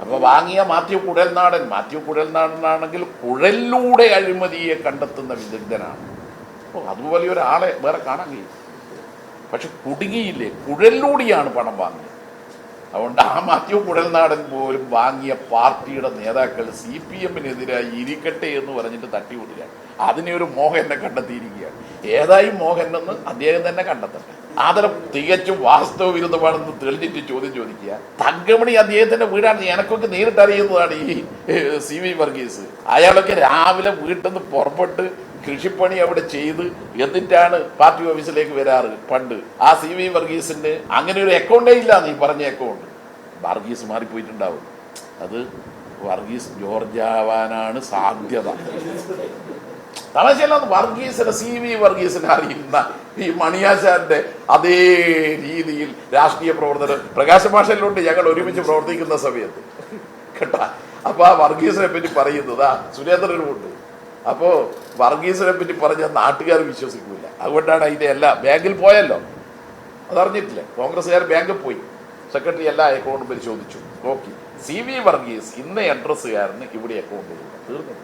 അപ്പൊ വാങ്ങിയ മാത്യു കുഴൽനാടനാണെങ്കിൽ കുഴലിലൂടെ അഴിമതിയെ കണ്ടെത്തുന്ന വിദഗ്ധനാണ്. അതുപോലെ ഒരാളെ വേറെ കാണാൻ കഴിയും. പക്ഷെ കുടുങ്ങിയില്ലേ, കുഴലിലൂടെയാണ് പണം വാങ്ങിയത്. അതുകൊണ്ട് ആ മാത്യു കുഴൽനാടൻ പോലും വാങ്ങിയ പാർട്ടിയുടെ നേതാക്കൾ CPM-നെതിരായി ഇരിക്കട്ടെ എന്ന് പറഞ്ഞിട്ട് തട്ടിവിടുകയാണ്. അതിനെ ഒരു മോഹനെ കണ്ടെത്തിയിരിക്കുകയാണ്. ഏതായി മോഹൻ എന്ന് അദ്ദേഹം തന്നെ കണ്ടെത്തട്ടെ. ആദരം തികച്ചും വാസ്തവ വിരുദ്ധമാണെന്ന് തെളിഞ്ഞിട്ട് ചോദ്യം ചോദിക്കുക. തങ്കമണി അദ്ദേഹത്തിന്റെ വീടാണ്, എനക്കൊക്കെ നേരിട്ട് അറിയുന്നതാണ് ഈ CV വർഗീസ്. അയാളൊക്കെ രാവിലെ വീട്ടിൽ നിന്ന് പുറപ്പെട്ട് കൃഷിപ്പണി അവിടെ ചെയ്ത് എന്നിട്ടാണ് പാർട്ടി ഓഫീസിലേക്ക് വരാറ് പണ്ട്. ആ CV വർഗീസിന്റെ അങ്ങനെ ഒരു അക്കൗണ്ടേ ഇല്ല. നീ പറഞ്ഞ അക്കൗണ്ട് വർഗീസ് മാറിപ്പോയിട്ടുണ്ടാവും. അത് വർഗീസ് ജോർജ് ആവാനാണ് സാധ്യത. തമാശയല്ല, വർഗീസിനെ CV വർഗീസിനെ അറിയുന്ന ഈ മണിയാശാന്റെ അതേ രീതിയിൽ രാഷ്ട്രീയ പ്രവർത്തനം പ്രകാശ ഭാഷയിലുണ്ട്. ഞങ്ങൾ ഒരുമിച്ച് പ്രവർത്തിക്കുന്ന സമയത്ത് കേട്ടാ. അപ്പൊ ആ വർഗീസിനെ പറ്റി പറയുന്നതാ സുരേന്ദ്രനുമുണ്ട്. അപ്പോ വർഗീസിനെ പറ്റി പറഞ്ഞ നാട്ടുകാർ വിശ്വസിക്കൂല. അതുകൊണ്ടാണ് അതിന്റെ എല്ലാ ബാങ്കിൽ പോയല്ലോ, അതറിഞ്ഞിട്ടില്ലേ? കോൺഗ്രസ്സുകാർ ബാങ്കിൽ പോയി, സെക്രട്ടറി എല്ലാ അക്കൗണ്ടും പരിശോധിച്ചു നോക്കി. CV വർഗീസ് ഇന്ന അഡ്രസ്സുകാരന് ഇവിടെ അക്കൗണ്ട് തീർന്നു.